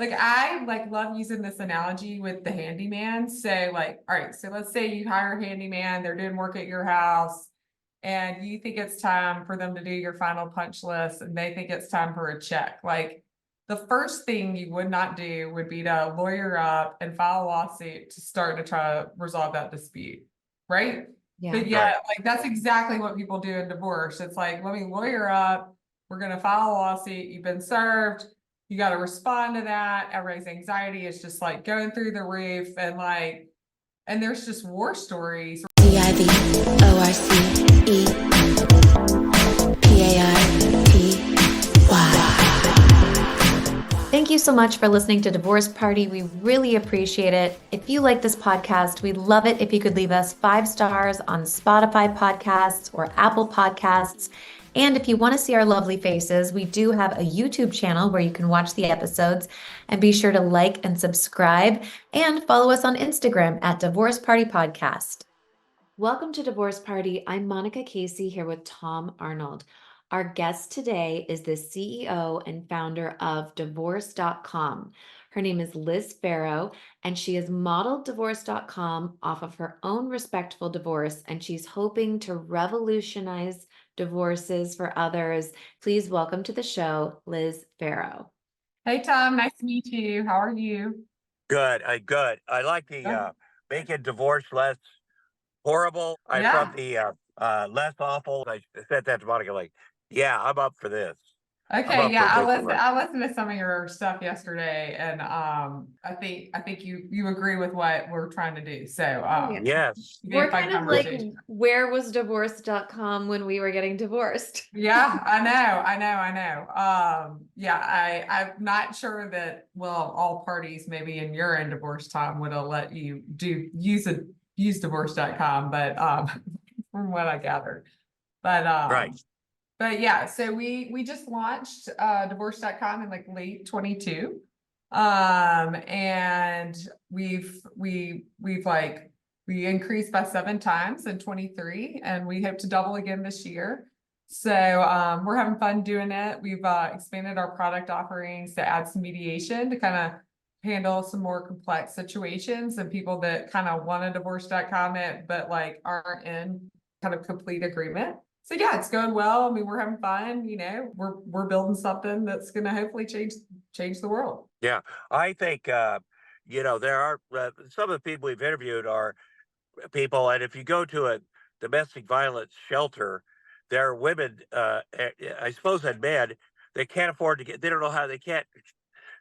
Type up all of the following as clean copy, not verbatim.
Like I love using this analogy with the handyman. So like, all right, so let's say you hire a handyman, they're doing work at your house, and you think it's time for them to do your final punch list, and they think it's time for a check. Like the first thing you would not do would be to lawyer up and file a lawsuit to start to try to resolve that dispute, right? Yeah. But yeah, like that's exactly what people do in divorce. It's like, let me lawyer up. We're going to file a lawsuit. You've been served. You got to respond to that. Everybody's anxiety is just like going through the roof, and there's just war stories. Thank you so much for listening to Divorce Party. We really appreciate it. If you like this podcast, we'd love it if you could leave us 5 stars on Spotify podcasts or Apple Podcasts. And if you want to see our lovely faces, we do have a YouTube channel where you can watch the episodes, and be sure to like and subscribe and follow us on Instagram at Divorce Party Podcast. Welcome to Divorce Party. I'm Monica Casey here with Tom Arnold. Our guest today is the CEO and founder of divorce.com. Her name is Liz Pharo, and she has modeled divorce.com off of her own respectful divorce, and she's hoping to revolutionize divorces for others. Please welcome to the show, Liz Pharo. Hey, Tom, nice to meet you. How are you? Good. Good. I like the making divorce less horrible. I from Yeah. the less awful. I said that to Monica, like, yeah, I'm up for this. I'm Okay, up yeah, for making it. I listened to some of your stuff yesterday, and I think you agree with what we're trying to do. So Yeah. Yes. We're kind of like, where was divorce.com when we were getting divorced? Yeah, I know. Yeah, I'm not sure that, well, all parties maybe in your end divorce time would have let you use divorce.com, but from what I gathered. But Right. But yeah, so we just launched divorce.com in like late 22. And we increased by 7 times in 23, and we hope to double again this year. So we're having fun doing it. We've expanded our product offerings to add some mediation to kind of handle some more complex situations, and people that kind of want a divorce.com it, but like aren't in kind of complete agreement. So yeah, it's going well. I mean, we're having fun. We're building something that's going to hopefully change the world. Yeah. I think there are some of the people we've interviewed are people, and if you go to a domestic violence shelter, there are women, I suppose, and men, they can't afford to get. They don't know how they can't.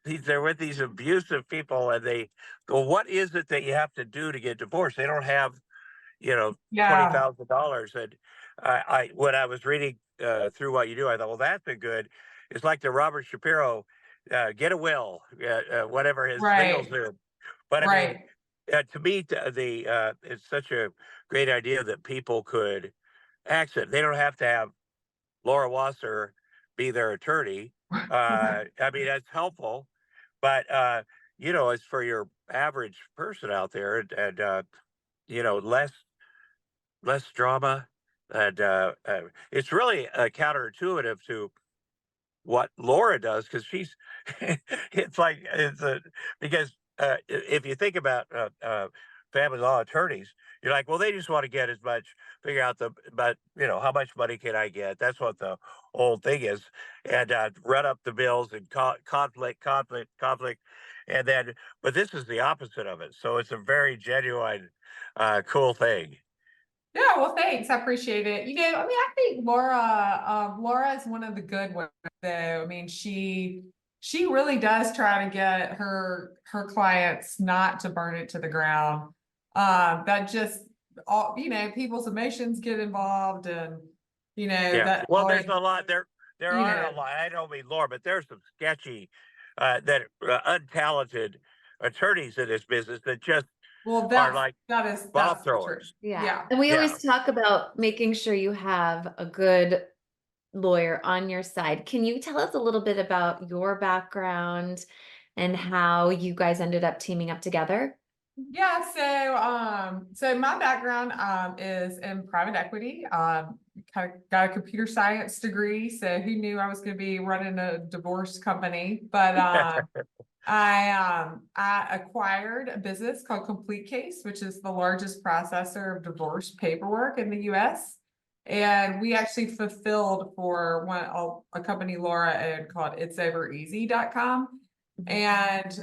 They're with these abusive people, and they go, "What is it that you have to do to get divorced?" They don't have Yeah. $20,000. And I when I was reading through what you do, I thought, well, that's a good. It's like the Robert Shapiro, get a will, whatever his singles Right. do. But I mean, Right. to me, it's such a great idea that people could access. They don't have to have Laura Wasser be their attorney. I mean, that's helpful, but it's for your average person out there, and less drama, and it's really counterintuitive to what Laura does, because she's it's like it's a because if you think about family law attorneys, you're like, well, they just want to get as much, figure out but how much money can I get? That's what the whole thing is, and run up the bills and conflict, and then, but this is the opposite of it. So it's a very genuine, cool thing. Yeah, well, thanks. I appreciate it. I mean, I think Laura is one of the good ones, though. I mean, she really does try to get her clients not to burn it to the ground. That just all, people's emotions get involved, and Yeah. that Well, there's always, a lot there. There you are a know, lot. I don't mean Laura, but there's some sketchy, that untalented attorneys in this business that just well, are like that's bomb for sure. throwers. Yeah. Yeah. And we Yeah. always talk about making sure you have a good lawyer on your side. Can you tell us a little bit about your background and how you guys ended up teaming up together? Yeah, so my background is in private equity. Kind of got a computer science degree, so who knew I was going to be running a divorce company? But I acquired a business called Complete Case, which is the largest processor of divorce paperwork in the US. And we actually fulfilled for a company Laura owned called itsovereasy.com, and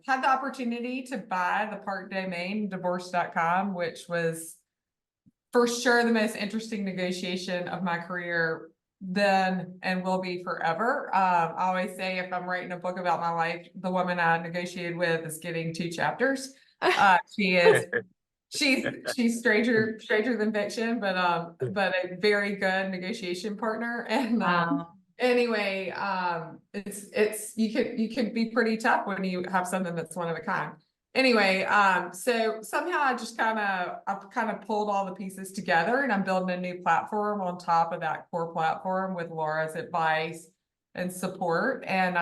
had the opportunity to buy the part domain divorce.com, which was for sure the most interesting negotiation of my career then and will be forever. I always say if I'm writing a book about my life, the woman I negotiated with is getting 2 chapters. She's stranger than fiction, but a very good negotiation partner. And anyway, it's you can be pretty tough when you have something that's one of a kind. Anyway, so somehow I've kind of pulled all the pieces together, and I'm building a new platform on top of that core platform with Laura's advice and support. And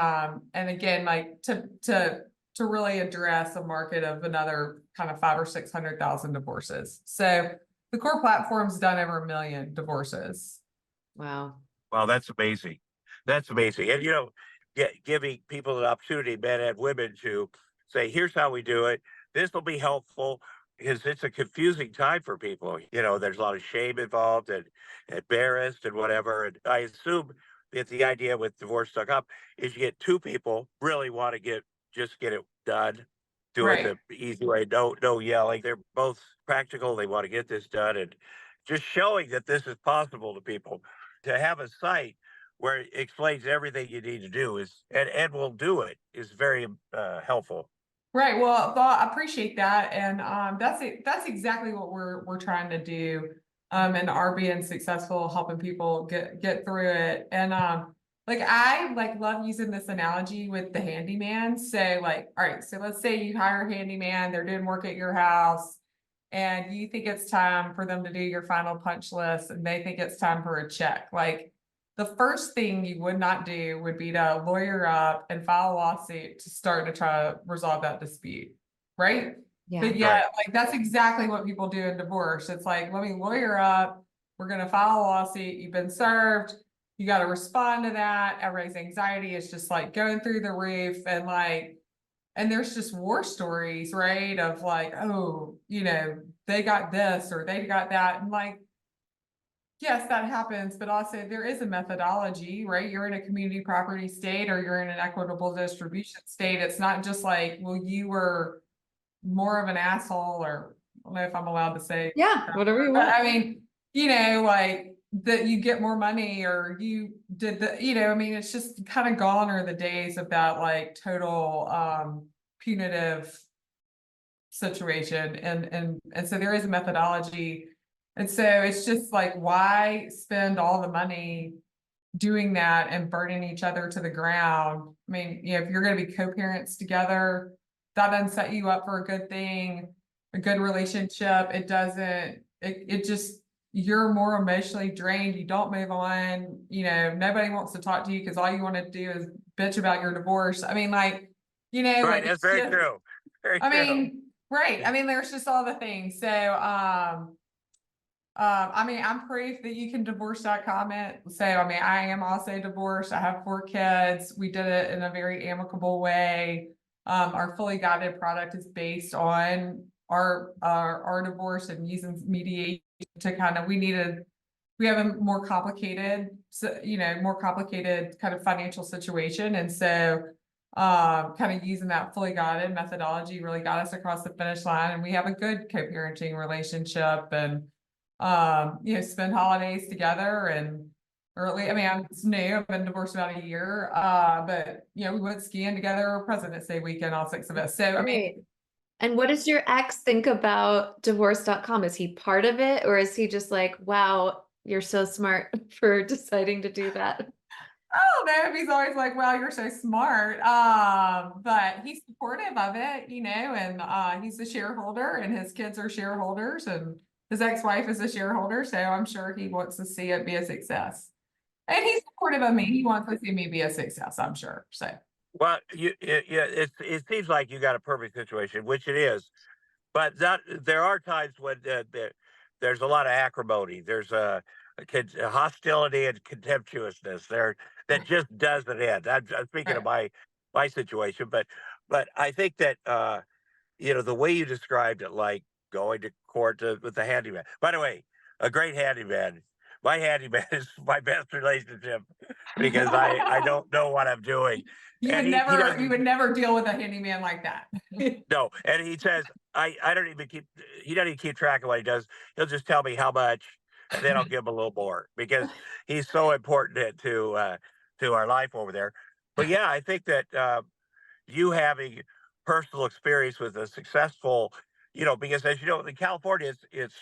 again, like to really address a market of another kind of 500,000 or 600,000 divorces. So the core platform's done over 1 million divorces. Wow. Wow, that's amazing. That's amazing. And, giving people an opportunity, men and women, to say, here's how we do it. This will be helpful, because it's a confusing time for people. There's a lot of shame involved and embarrassed and whatever. And I assume that the idea with divorce.com is you get 2 people really want to just get it done, do it Right. the easy way, no yelling. They're both practical. They want to get this done, and just showing that this is possible to people. To have a site where it explains everything you need to do and will do it is very helpful. Right. Well, I appreciate that. And that's exactly what we're trying to do. And are being successful helping people get through it. And I love using this analogy with the handyman. So all right, so let's say you hire a handyman, they're doing work at your house, and you think it's time for them to do your final punch list, and they think it's time for a check. The first thing you would not do would be to lawyer up and file a lawsuit to start to try to resolve that dispute, right? Yeah. But yet, that's exactly what people do in divorce. It's like, let me lawyer up. We're going to file a lawsuit. You've been served. You got to respond to that. Everybody's anxiety is just going through the roof, and there's just war stories, right? Of oh, they got this or they got that, and yes, that happens, but also there is a methodology, right? You're in a community property state or you're in an equitable distribution state. It's not just well, you were more of an asshole, or I don't know if I'm allowed to say. Yeah, whatever you But want. I mean, that you get more money or you did it's just kind of gone are the days of that total punitive situation. And so there is a methodology. And so it's just why spend all the money doing that and burning each other to the ground? I mean, if you're going to be co-parents together, that doesn't set you up for a good thing, a good relationship. It doesn't, it just, you're more emotionally drained. You don't move on. Nobody wants to talk to you because all you want to do is bitch about your divorce. I mean, Right, that's it's very just, true. Very I true. mean, right. I mean, there's just all the things. So, I'm proof that you can divorce.com it. So, I am also divorced. I have 4 kids. We did it in a very amicable way. Our fully guided product is based on our divorce and using mediation to we have a more complicated, more complicated kind of financial situation. And so, kind of using that fully guided methodology really got us across the finish line, and we have a good co-parenting relationship, and spend holidays together and early. It's new. I've been divorced about a year. But we went skiing together President's Day weekend, all 6 of us. So Great. And what does your ex think about divorce.com? Is he part of it, or is he just like, wow, you're so smart for deciding to do that? I don't know if he's always like, "Wow, you're so smart." But he's supportive of it, and he's a shareholder, and his kids are shareholders, and his ex-wife is a shareholder. So I'm sure he wants to see it be a success. And he's supportive of me. He wants to see me be a success, I'm sure. So Well, it seems like you got a perfect situation, which it is. But there are times when there's a lot of acrimony. There's a hostility and contemptuousness there that just doesn't end. I'm speaking of right. my situation, but I think that the way you described it, like going to court with the handyman. By the way, a great handyman. My handyman is my best relationship because I don't know what I'm doing, and he You doesn't would never deal with a handyman like that. no, and he says I don't even keep he doesn't even keep track of what he does. He'll just tell me how much, and then I'll give him a little more because he's so important to our life over there. But yeah, I think that you having personal experience with a successful, because as you know, in California, it's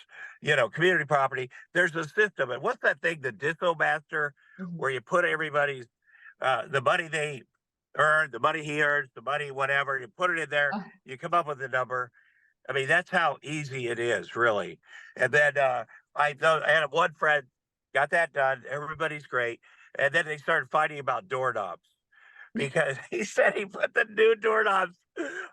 community property. There's a system, and what's that thing, the Ditto Master, Mhm. where you put everybody's the money they earn, the money he earns, the money whatever, you put it in there, you come up with a number. I mean, that's how easy it is, really. And then I know I had one friend got that done. Everybody's great, and then they started fighting about doorknobs because he said he put the new doorknobs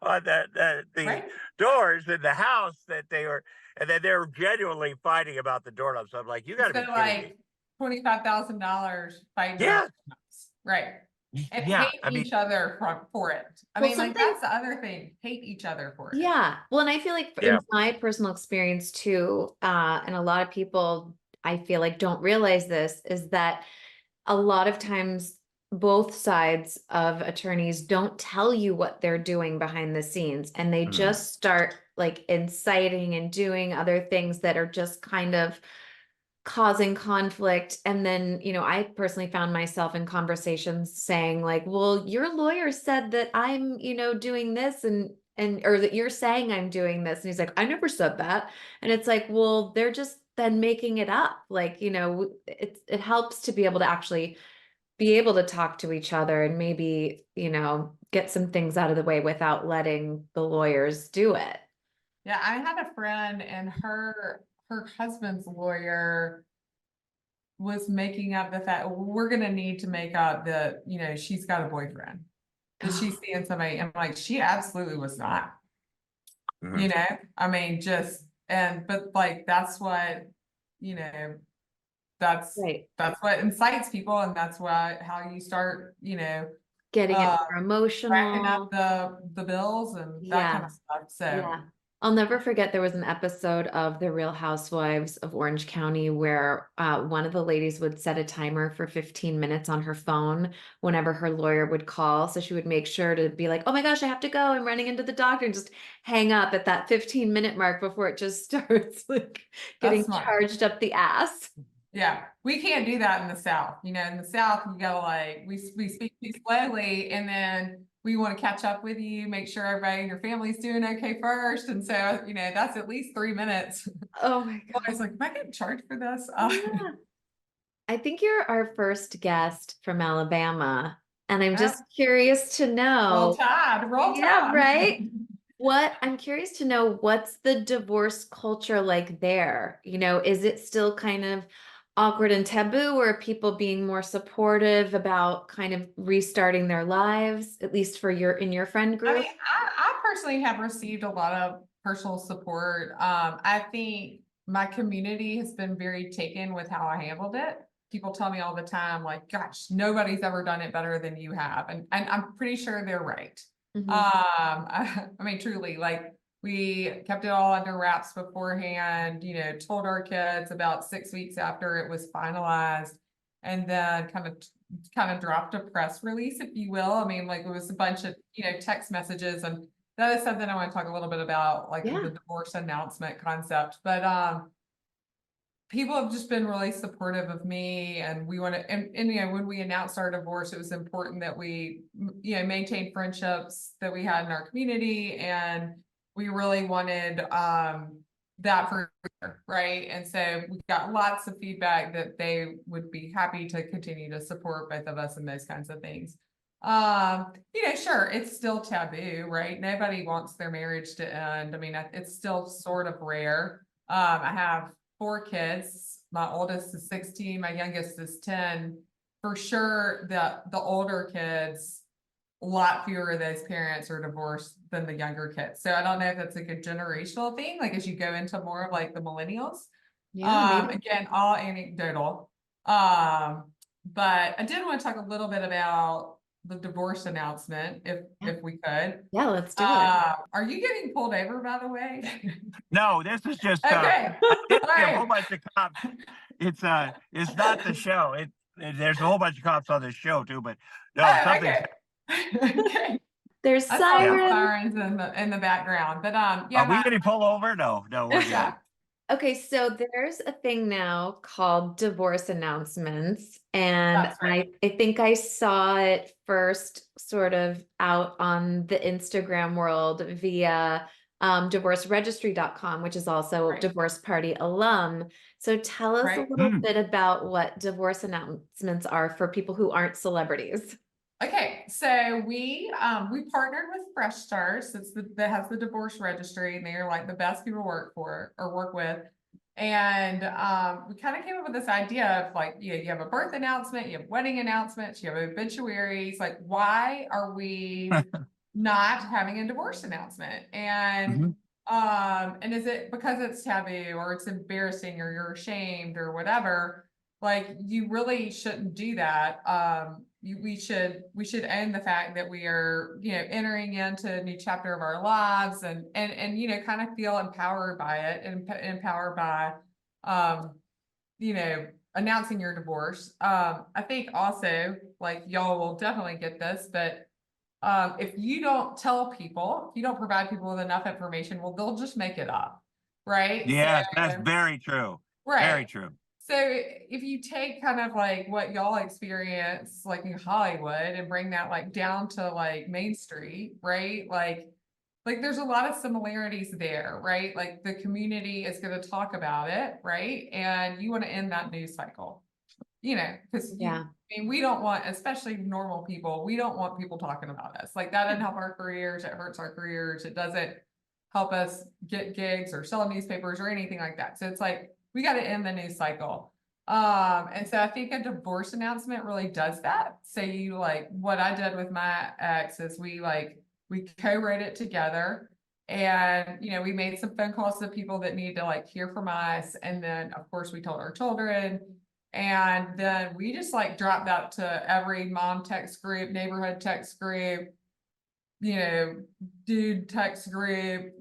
on the Right? doors in the house that they were, and then they were genuinely fighting about the doorknobs. I'm like, you got to be Spent kidding me. like $25,000 fighting over. Yeah, Right. And yeah. hate I mean, each other for it. I Well, mean, like, something that's the other thing, hate each other for it. Yeah. Well, and I feel like in yeah. my personal experience too, and a lot of people I feel like don't realize this, is that a lot of times both sides of attorneys don't tell you what they're doing behind the scenes, and they Mm. just start like inciting and doing other things that are just kind of causing conflict. And then, I personally found myself in conversations saying like, well, your lawyer said that I'm, doing this, and or that you're saying I'm doing this. And he's like, I never said that. And it's like, well, they're just then making it up. Like, it helps to be able to actually be able to talk to each other and maybe, get some things out of the way without letting the lawyers do it. Yeah, I had a friend and her husband's lawyer was making up the fact we're gonna need to make up that, she's got a boyfriend. That she's seeing somebody, and like she absolutely was not, Mhm. I mean, but like that's what, you know, that's Right. that's what incites people, and that's how you start, Getting it uh more racking up emotional. the bills and that kind Yeah. of stuff. So Yeah. I'll never forget there was an episode of The Real Housewives of Orange County where one of the ladies would set a timer for 15 minutes on her phone whenever her lawyer would call. So she would make sure to be like, oh my gosh, I have to go. I'm running into the doctor, and just hang up at that 15-minute mark before it just starts like that's getting smart. charged up the ass. Yeah, we can't do that in the South. In the South, you gotta like, we speak too slowly, and then we want to catch up with you, make sure everybody in your family's doing okay first. And so, that's at least 3 minutes. Oh my I God. was like, am I getting charged for this? Yeah. I think you're our first guest from Alabama, and I'm Uh, just curious to roll know. tide, roll Yeah, tide. right? I'm curious to know, what's the divorce culture like there? Is it still kind of awkward and taboo, or are people being more supportive about kind of restarting their lives, at least for in your friend I group? mean, I personally have received a lot of personal support. I think my community has been very taken with how I handled it. People tell me all the time, like, gosh, nobody's ever done it better than you have. And I'm pretty sure they're right. Mhm. I mean, truly, like, we kept it all under wraps beforehand, told our kids about 6 weeks after it was finalized, and then kind of dropped a press release, if you will. I mean, like, it was a bunch of, text messages, and that is something I want to talk a little bit about, like Yeah. the divorce announcement concept. But people have just been really supportive of me, and we want to, and when we announced our divorce, it was important that we, maintain friendships that we had in our community, and we really wanted that for right. And so we got lots of feedback that they would be happy to continue to support both of us in those kinds of things. Sure, it's still taboo, right? Nobody wants their marriage to end. I mean, it's still sort of rare. I have 4 kids. My oldest is 16, my youngest is 10. For sure, the older kids, a lot fewer of those parents are divorced than the younger kids. So I don't know if that's like a generational thing, like as you go into more of like the millennials. Yeah, maybe. Again, all anecdotal. But I did want to talk a little bit about the divorce announcement if we could. Yeah, let's do it. Are you getting pulled over, by the way? No, this is just Okay. I did All see a whole right. bunch of cops. It's not the show. There's a whole bunch of cops on this show too, but no, Oh, something's okay. Okay. There's I saw the sirens. sirens in the background, but are yeah, we getting pulled over? No, we're good. yeah, Okay, so there's a thing now called divorce announcements, and that's right. I think I saw it first sort of out on the Instagram world via divorceregistry.com, which is also Right. Divorce Party alum. So tell us a Right. little bit about what divorce announcements are for people who aren't celebrities. Okay, so we partnered with Fresh Starts. That has the divorce registry, and they are like the best people to work for or work with. And we kind of came up with this idea of like, you have a birth announcement, you have wedding announcements, you have obituaries. Like, why are we not having a divorce announcement? Mhm. And is it because it's taboo or it's embarrassing or you're ashamed or whatever? Like, you really shouldn't do that. We should own the fact that we are, entering into a new chapter of our lives and kind of feel empowered by it and empowered by, um, announcing your divorce. I think also, like, y'all will definitely get this, but if you don't tell people, if you don't provide people with enough information, well, they'll just make it up, right? Yes, that's very true. Very Right. true. So if you take kind of like what y'all experience like in Hollywood and bring that like down to like Main Street, right? Like there's a lot of similarities there, right? Like the community is going to talk about it, right? And you want to end that news cycle, because Yeah. we don't want, especially normal people, we don't want people talking about us. Like that doesn't help our careers. It hurts our careers. It doesn't help us get gigs or sell newspapers or anything like that. So it's like, we got to end the news cycle. And so I think a divorce announcement really does that. So you like what I did with my ex is we co-wrote it together. And we made some phone calls to people that needed to like hear from us. And then of course we told our children. And then we just like dropped that to every mom text group, neighborhood text group, dude text group,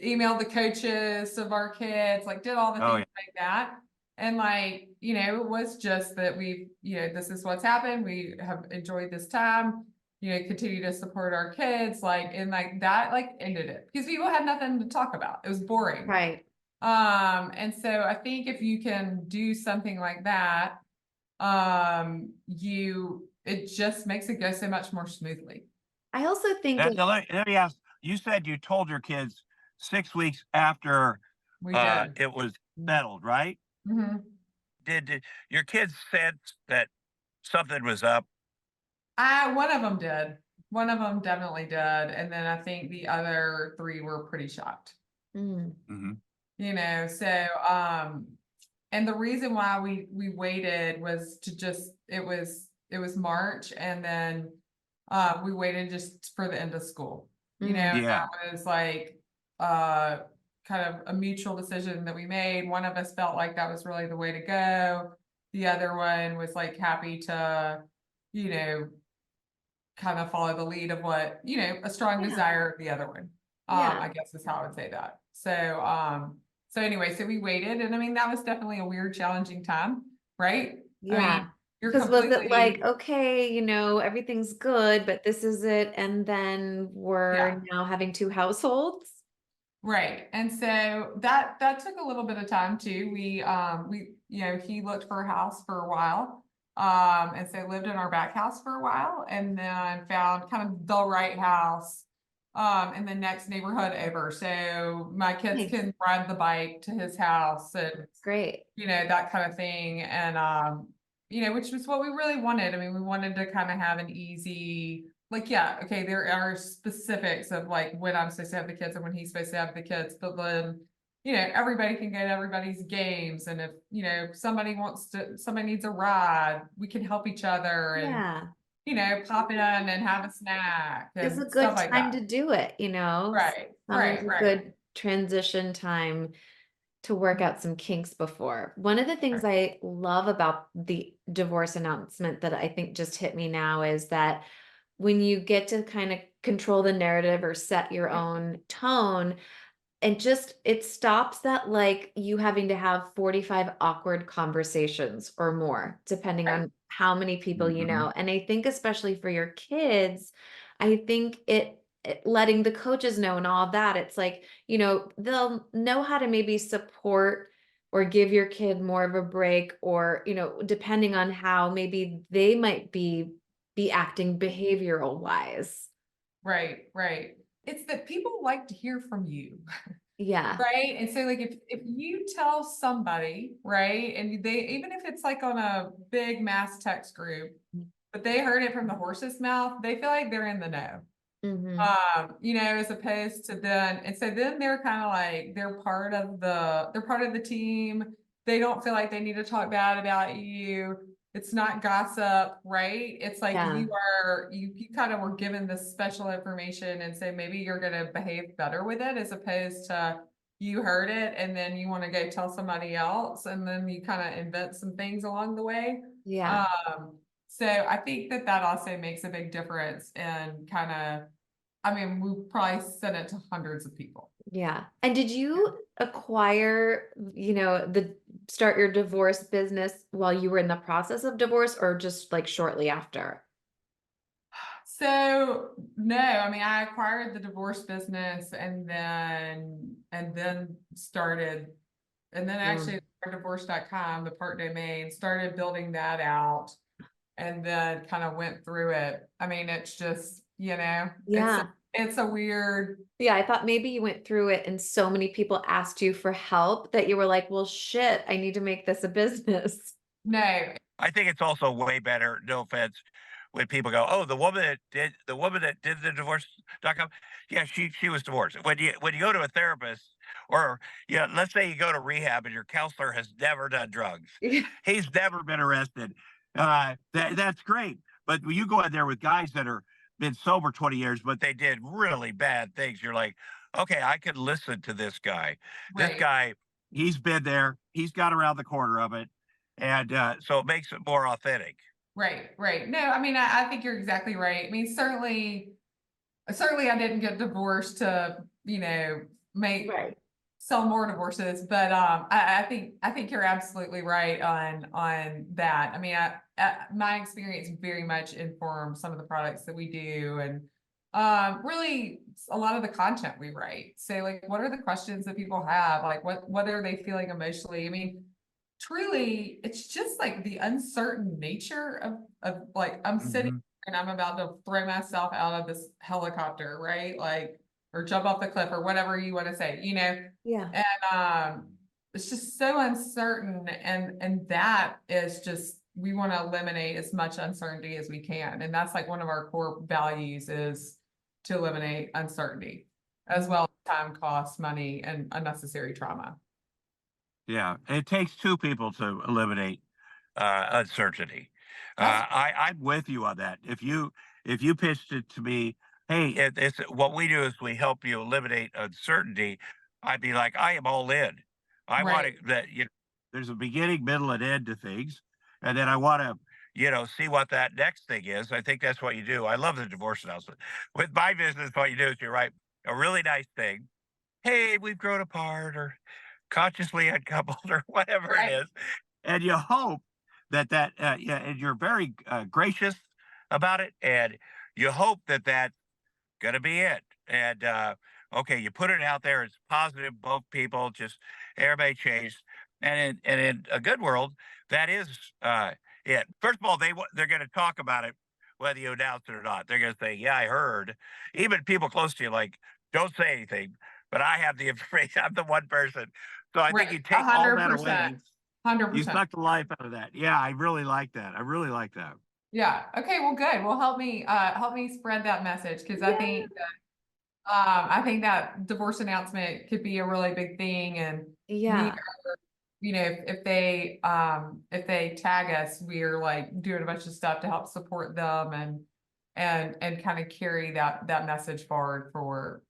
emailed the coaches of our kids, like did all the Oh things yeah. like that. And like, it was just that this is what's happened. We have enjoyed this time, continue to support our kids, like, and like that, like ended it because people had nothing to talk about. It was boring. Right. And so I think if you can do something like that, it just makes it go so much more smoothly. I also think Let me ask, you said you told your kids 6 weeks after We did. it was settled, right? Mhm. Did your kids sense that something was up? One of them did. One of them definitely did. And then I think the other three were pretty shocked. Mm, Mhm. So and the reason why we waited was to just it was March and then we waited just for the end of school. And Yeah. that was like uh kind of a mutual decision that we made. One of us felt like that was really the way to go. The other one was like happy to, you know, kind of follow the lead of what, a strong Yeah. desire of the other one. Yeah. I guess is how I would say that. So anyway, so we waited, and I mean that was definitely a weird, challenging time, right? I Yeah. mean, you're Because was it like, completely okay, everything's good, but this is it, and then yeah, we're now having two households? right. And so that took a little bit of time too. He looked for a house for a while. And so lived in our back house for a while and then found kind of the right house in the next neighborhood over. So my kids Nice. can ride the bike to his house and That's great. that kind of thing. And which was what we really wanted. I mean, we wanted to kind of have an easy, like, yeah, okay, there are specifics of like when I'm supposed to have the kids and when he's supposed to have the kids, but then everybody can go to everybody's games. And if, somebody needs a ride, we can help each other and, Yeah. pop in and have a snack It's a and stuff good like time that. to do it, Right, Summer's right, a right, good transition time to work out some kinks before. One of the things right. I love about the divorce announcement that I think just hit me now is that when you get to kind of control the narrative or set your own tone, and just it stops that like you having to have 45 awkward conversations or more, depending Right. on how many people you Mhm. know. And I think especially for your kids, I think letting the coaches know and all of that, it's like, they'll know how to maybe support or give your kid more of a break, or, depending on how maybe they might be acting behavioral wise. Right, right. It's that people like to hear from you. Yeah. Right? And so like if you tell somebody, right, and they even if it's like on a big mass text group, but they heard it from the horse's mouth, they feel like they're in the know. Hmm. As opposed to then, and so then they're kind of like they're part of the team. They don't feel like they need to talk bad about you. It's not gossip, right? It's like Yeah. you kind of were given this special information, and so maybe you're gonna behave better with it as opposed to you heard it and then you want to go tell somebody else and then you kind of invent some things along the way. Yeah. So I think that also makes a big difference in we probably sent it to hundreds of people. Yeah. And did you acquire, start your divorce business while you were in the process of divorce, or just like shortly after? So no, I acquired the divorce business and then started, and then Um, actually divorce.com, the part domain, started building that out and then kind of went through it. It's just, yeah. it's a weird. Yeah. I thought maybe you went through it and so many people asked you for help that you were like, well, shit, I need to make this a business. No. I think it's also way better, no offense, when people go, "Oh, the woman that did the divorce.com, yeah, she was divorced." When you go to a therapist, or yeah, let's say you go to rehab and your counselor has never done drugs, he's never been arrested. That's great. But when you go in there with guys that are been sober 20 years, but they did really bad things, you're like, okay, I could listen to this guy. This Right. guy, he's been there, he's got around the corner of it, and so it makes it more authentic. Right. Right. No, I think you're exactly right. Certainly I didn't get divorced to, make Right. sell more divorces, but I think you're absolutely right on that. My experience very much informs some of the products that we do, and really a lot of the content we write. So like, what are the questions that people have? Like, what are they feeling emotionally? Truly, it's just like the uncertain nature of like I'm sitting Mhm. and I'm about to throw myself out of this helicopter, right? Like, or jump off the cliff or whatever you want to say, Yeah. and it's just so uncertain, and that is just we want to eliminate as much uncertainty as we can, and that's like one of our core values is to eliminate uncertainty as well as time, cost, money, and unnecessary trauma. Yeah, it takes two people to eliminate uncertainty. That's I'm with you on that. If you pitched it to me, hey, it's what we do is we help you eliminate uncertainty. I'd be like, I am all in. I want right. to that there's a beginning, middle, and end to things, and then I want to see what that next thing is. I think that's what you do. I love the divorce announcement. With my business, what you do is you write a really nice thing. Hey, we've grown apart, or consciously uncoupled, or whatever it Right. is, and you hope yeah, and you're very gracious about it, and you hope that that's going to be it. And okay, you put it out there, it's positive, both people, just everybody changed. And in a good world, that is it. First of all, they're going to talk about it whether you announce it or not. They're going to say, yeah, I heard. Even people close to you, like, don't say anything, but I have the information. I'm the one person. So I think Right. you A take all hundred that percent. away, 100%. you suck the life out of that. Yeah, I really like that. I really like that. Yeah. Okay. Well, good. Well, help me spread that message because I Yeah. think I think that divorce announcement could be a really big thing, and we, Yeah. if they tag us, we're like doing a bunch of stuff to help support them and kind of carry that message forward for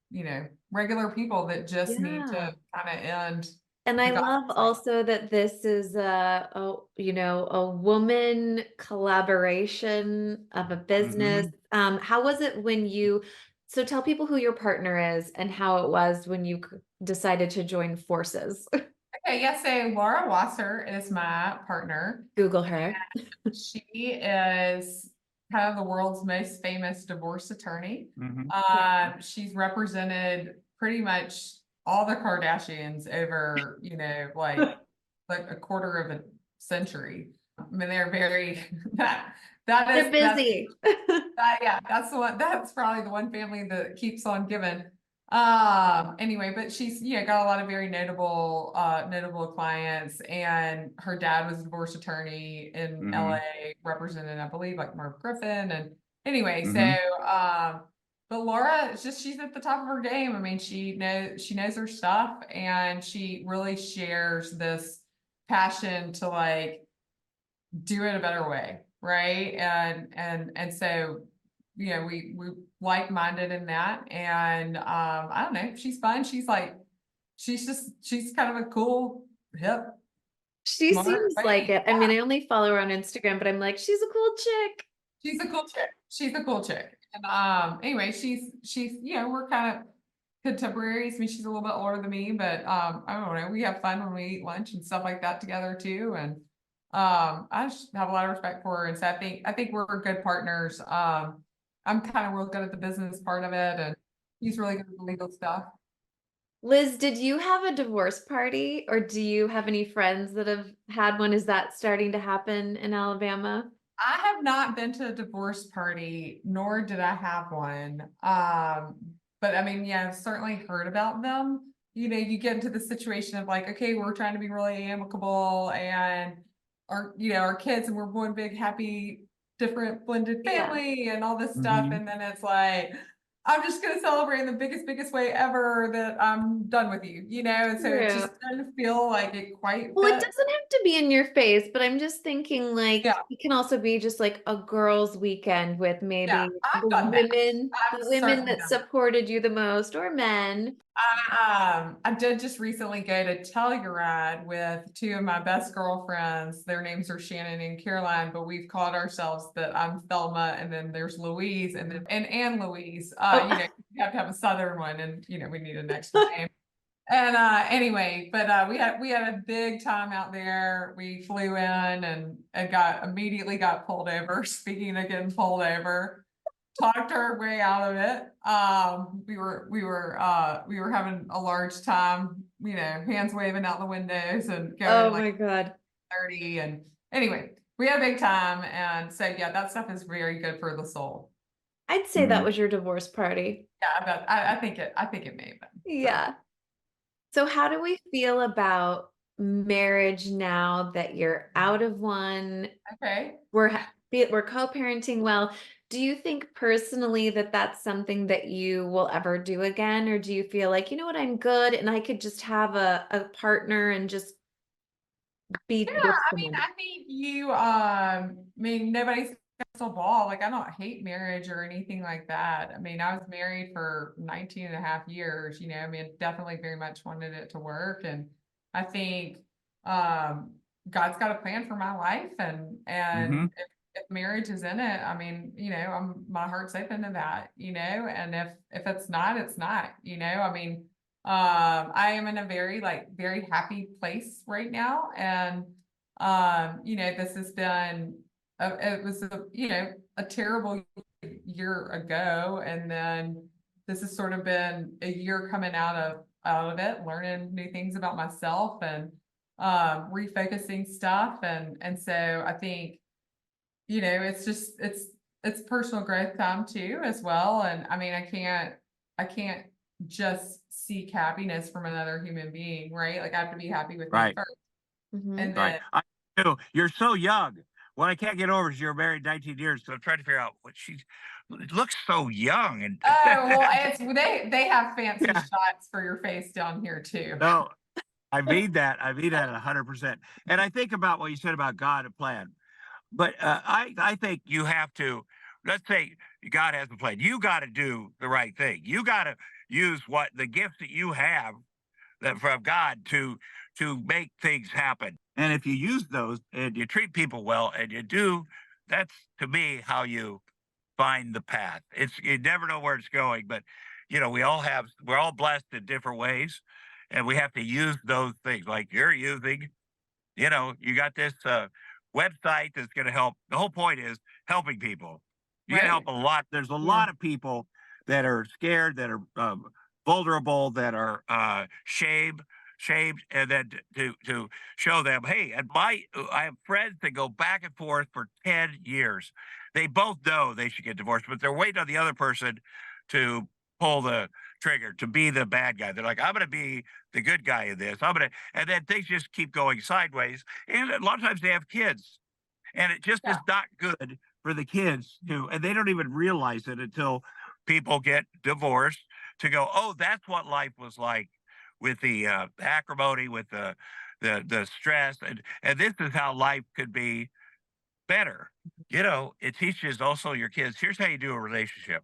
regular people that just need Yeah. to kind of end. And the I love gospel. also that this is a woman collaboration of a business. How was it when so tell people who your partner is and how it was when you decided to join forces. Okay, yeah, so Laura Wasser is my partner. Google her. She is kind of the world's most famous divorce attorney. She's represented pretty much all the Kardashians over, like a quarter of a century. I mean, they're very They're busy. yeah, that's the one. That's probably the one family that keeps on giving. Anyway, but she's got a lot of very notable clients, and her dad was a divorce attorney in LA, represented, I believe, like Merv Griffin. And anyway, but Laura is she's at the top of her game. I mean, she knows her stuff, and she really shares this passion to like do it a better way, right? And so we like-minded in that. And I don't know, she's fun. She's kind of a cool, hip, She smart seems like lady. it. I mean, I only follow her on Instagram, but I'm like, she's a cool chick. She's a cool chick. She's a cool chick. And anyway, she's we're kind of contemporaries. I mean, she's a little bit older than me, but I don't know, we have fun when we eat lunch and stuff like that together too. And I just have a lot of respect for her. And so I think we're good partners. I'm kind of real good at the business part of it, and he's really good at the legal stuff. Liz, did you have a divorce party or do you have any friends that have had one? Is that starting to happen in Alabama? I have not been to a divorce party, nor did I have one. But I mean, yeah, I've certainly heard about them. You get into the situation of like, okay, we're trying to be really amicable, and our kids, and we're one big happy, different blended Yeah. family and all this stuff. And then it's like, I'm just gonna celebrate in the biggest way ever that I'm done with you, and so it True. just doesn't feel like it quite Well, it fit. doesn't have to be in your face, but I'm just thinking like Yeah, it can also be just like a girls' weekend with yeah, maybe I've the done that. women, I've the women certainly that done that. supported you the most, or men. I did just recently go to Telluride with two of my best girlfriends. Their names are Shannon and Caroline, but we've called ourselves that I'm Thelma, and then there's Louise, and then and Anne Louise. Oh, You have to have a Southern one, and we need an extra name. And anyway, but we had a big time out there. We flew in and got immediately got pulled over. Speaking of getting pulled over, talked our way out of it. We were having a large time, hands waving out the windows and going oh like my God. 30. And anyway, we had a big time. And so yeah, that stuff is very good for the soul. I'd say that was your divorce party. Yeah, I think it may have been. Yeah. So how do we feel about marriage now that you're out of one? Okay. We're co-parenting well. Do you think personally that that's something that you will ever do again? Or do you feel like, you know what, I'm good and I could just have a partner and just be Yeah, with I mean, someone? I think nobody's got a crystal ball. Like, I don't hate marriage or anything like that. I mean, I was married for 19 and a half years, I mean, definitely very much wanted it to work. And I think, God's got a plan for my life, and if marriage is in it, I mean, my heart's open to that, and if it's not, it's not, I mean, I am in a very happy place right now. And this has been it was a terrible year ago, and then this has sort of been a year coming out of it, learning new things about myself, and refocusing stuff. And so I think it's just it's personal growth time too as well. And I mean, I can't just seek happiness from another human being, right? Like, I have to be happy with me Right. first. Mhm. And Right. then I do. You're so young. What I can't get over is you're married 19 years, so I'm trying to figure out what she looks so young. And oh well, they have fancy yeah, shots for your face down here too. no, I mean that. I mean that 100%. And I think about what you said about God and plan. But I think you have to, let's say God has a plan. You got to do the right thing. You got to use what the gifts that you have from God to make things happen. And if you use those and you treat people well and you do, that's to me how you find the path. It's you never know where it's going, but we're all blessed in different ways, and we have to use those things like you're using. You got this website that's going to help. The whole point is helping people. You can help Right. a lot. There's a Yeah. lot of people that are scared, that are vulnerable, that are shamed, and then to show them, hey, I have friends that go back and forth for 10 years. They both know they should get divorced, but they're waiting on the other person to pull the trigger, to be the bad guy. They're like, I'm going to be the good guy in this. And then things just keep going sideways. And a lot of times they have kids, and it just is Yeah. not good for the kids and they don't even realize it until people get divorced, to go, oh, that's what life was like with the acrimony, with the stress, and this is how life could be better. It teaches also your kids, here's how you do a relationship.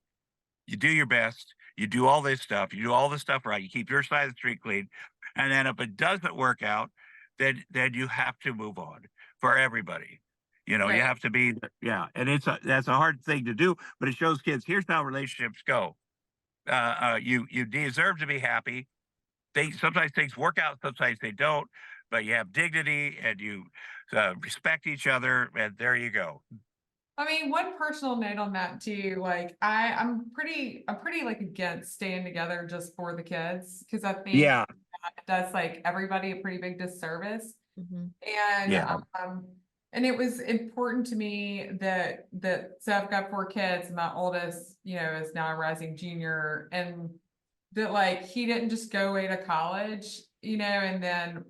You do your best, you do all this stuff, you do all this stuff right, you keep your side of the street clean, and then if it doesn't work out, then you have to move on for everybody. You Right. have to be, yeah, and that's a hard thing to do, but it shows kids, here's how relationships go. You deserve to be happy. Sometimes things work out, sometimes they don't, but you have dignity and you respect each other, and there you go. I mean, one personal note on that too, like I'm pretty like against staying together just for the kids, because I think Yeah, that does like everybody a pretty big disservice. Mhm. And yeah, and it was important to me that so I've got 4 kids, and my oldest, is now a rising junior, and that like he didn't just go away to college, and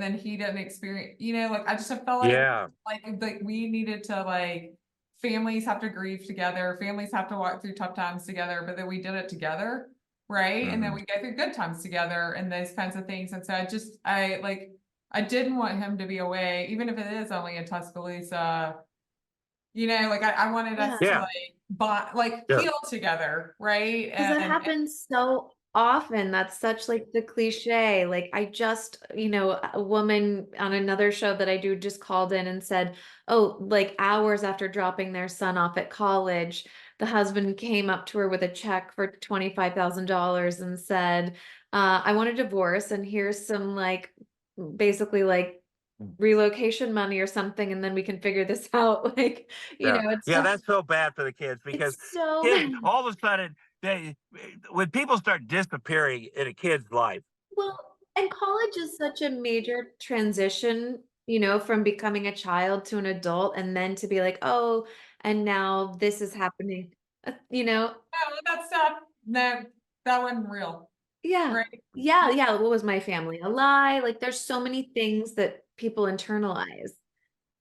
then he didn't experience, like I just have felt yeah, like we needed to like families have to grieve together, families have to walk through tough times together, but then we did it together, right? And then mhm. we go through good times together and those kinds of things. And so I didn't want him to be away, even if it is only in Tuscaloosa. Like I wanted us to Yeah. Yeah, like bond, like sure. heal together, right? Because that And happens so often. That's such like the cliche. Like I just, a woman on another show that I do just called in and said, oh, like hours after dropping their son off at college, the husband came up to her with a check for $25,000 and said, I want a divorce, and here's some like basically like relocation money or something, and then we can figure this out. Like, Yeah, it's yeah, that's so bad for the kids, because so kids bad. all of a sudden, when people start disappearing in a kid's life. Well, and college is such a major transition, from becoming a child to an adult, and then to be like, oh, and now this is happening. no, that stuff, no, that wasn't real, Yeah. right? Yeah, yeah. What was my family? A lie? Like there's so many things that people internalize.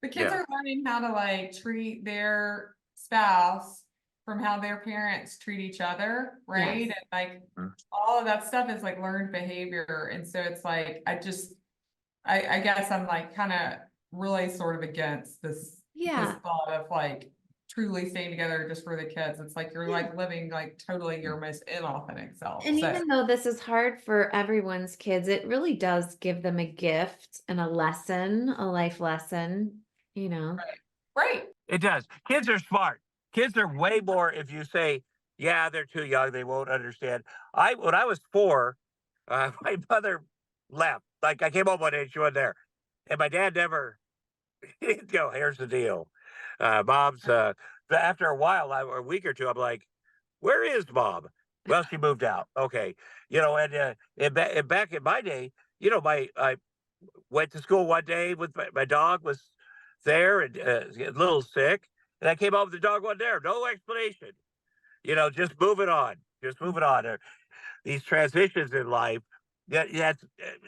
The kids Yeah, are learning how to like treat their spouse from how their parents treat each other, right? Yes. And like mm, all of that stuff is like learned behavior. And so it's like I guess I'm like kind of really sort of against this Yeah. thought of like truly staying together just for the kids. It's like you're Yeah. like living like totally mm, your most inauthentic self. And So even though this is hard for everyone's kids, it really does give them a gift and a lesson, a life lesson. right. Right. it does. Kids are smart. Kids are way more. If you say, yeah, they're too young, they won't understand. When I was 4, my mother left. Like I came home one day, she wasn't there, and my dad never. He'd go, here's the deal, mom's. But after a while, a week or two, I'm like, where is mom? Well, she moved out. Okay, and back in my day, I went to school one day with my dog was there and a little sick, and I came home with the dog wasn't there. No explanation. Just moving on. Just moving on. These transitions in life. Yeah,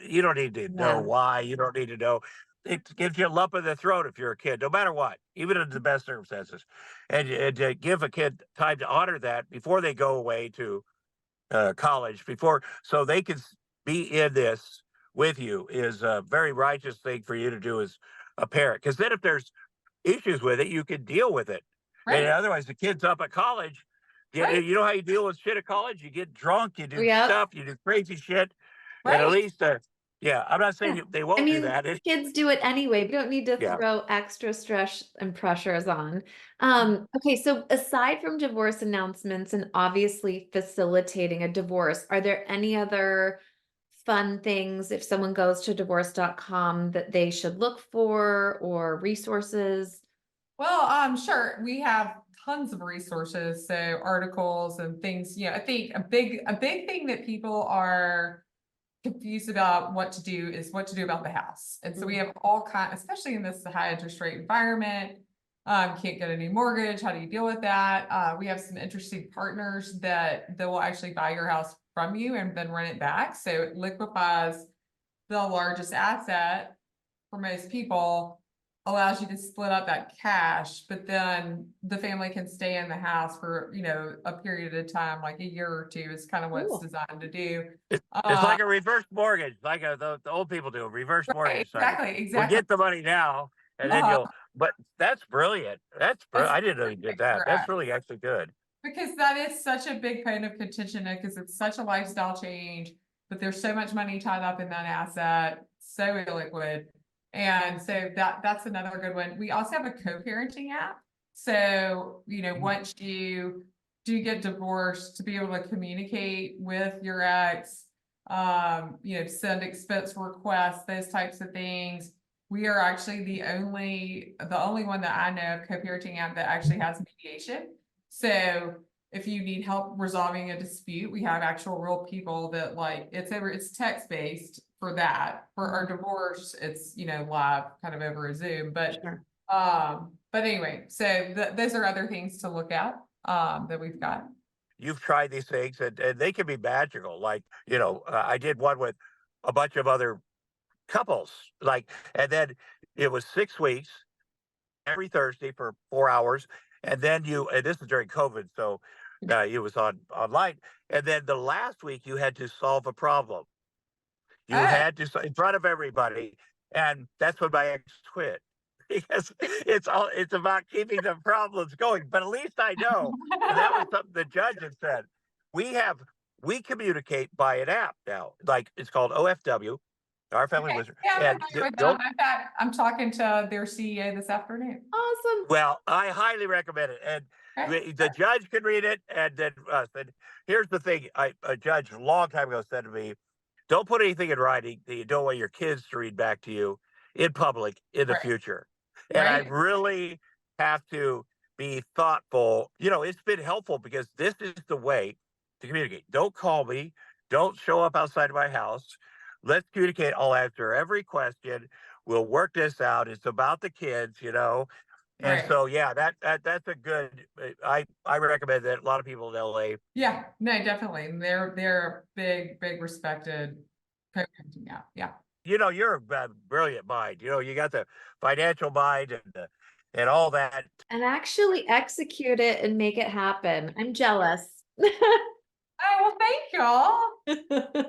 you don't need to know Yeah. why. You don't need to know. It gives you a lump in the throat if you're a kid, no matter what, even in the best circumstances, and to give a kid time to honor that before they go away to college, before so they can be in this with you, is a very righteous thing for you to do as a parent. Because then, if there's issues with it, you can deal with it. And Right. otherwise, the kids up at college, Right. you know how you deal with shit at college? You get drunk, you do Yep. stuff, you do crazy shit, And at Right. least, yeah, I'm not saying Yeah. they I won't do mean, that. kids do it anyway. We don't need to Yeah. throw extra stress and pressures on. Okay, so aside from divorce announcements and obviously facilitating a divorce, are there any other fun things if someone goes to divorce.com that they should look for or resources? Well, sure. We have tons of resources, so articles and things. I think a big thing that people are confused about what to do is what to do about the house. And so we have all especially in this high interest rate environment. Can't get a new mortgage. How do you deal with that? We have some interesting partners that will actually buy your house from you and then rent it back. So it liquefies the largest asset for most people, allows you to split up that cash, but then the family can stay in the house for, a period of time, like a year or two is kind of what it's Cool. designed to do. It's like a reverse mortgage, like the old people do, a reverse Right, mortgage. Like, exactly. we'll get the money now, and then Uh, but that's brilliant. That's brilliant. that's I didn't know you did that. That's correct. really actually good. Because that is such a big point of contention, because it's such a lifestyle change, but there's so much money tied up in that asset, so illiquid. And so that's another good one. We also have a co-parenting app. So, once you do get divorced, to be able to communicate with your ex, send expense requests, those types of things. We are actually the only one that I know of co-parenting app that actually has mediation. So if you need help resolving a dispute, we have actual real people that it's text based for that. For our divorce, it's, live kind of over a Zoom, but, Sure. but anyway, so those are other things to look at, that we've got. You've tried these things, and they can be magical. Like, I did one with a bunch of other couples, and then it was 6 weeks every Thursday for 4 hours. And then and this is during COVID, so it was online. And then the last week you had to solve a problem. You had to, in front of everybody. And that's when my ex quit, because it's about keeping the problems going. But at least I know. And that was something the judge had said. We communicate by an app now. Like, it's called OFW, Our Family Wizard. Yeah, And I'm familiar with them. In fact, I'm talking to their CEO this afternoon. Awesome. well, I highly recommend it. And the judge can read it. And then and here's the thing. A judge a long time ago said to me, don't put anything in writing that you don't want your kids to read back to you in public in the future. And I really have to be thoughtful. It's been helpful, because this is the way to communicate. Don't call me. Don't show up outside of my house. Let's communicate. I'll answer every question. We'll work this out. It's about the kids, And so, yeah, that's a good. I recommend that. A lot of people in LA. Yeah, no, definitely. They're a big respected co-parenting app. Yeah. You're a brilliant mind. You got the financial mind and all that. And actually execute it and make it happen. I'm jealous. Oh, well, thank y'all. I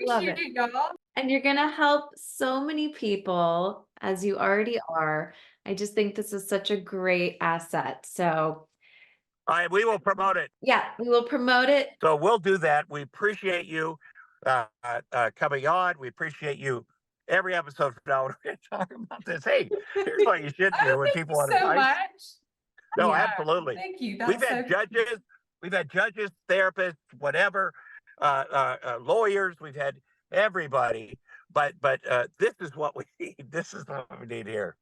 Love appreciate it, y'all. And you're going to help so many people, as you already are. I just think this is such a great asset. So We will promote it. yeah, we will promote it. So we'll do that. We appreciate you coming on. We appreciate you every episode from now on. We're talking about this. Hey, here's what you should do when people want so advice. much. No, Yeah, absolutely. Thank you. We've had judges, therapists, whatever, lawyers. We've had everybody. But this is what we need. This is what we need here.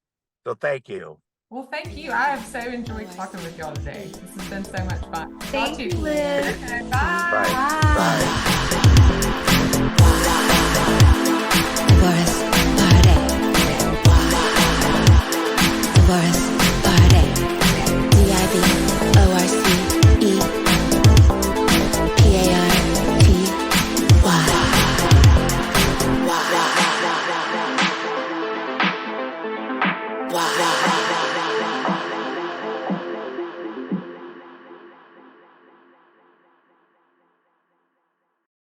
So thank you. Well, thank you. I have so enjoyed talking with y'all today. This has been so much fun. Thank you, Liz. Okay, bye. Bye. Divorce party. Divorce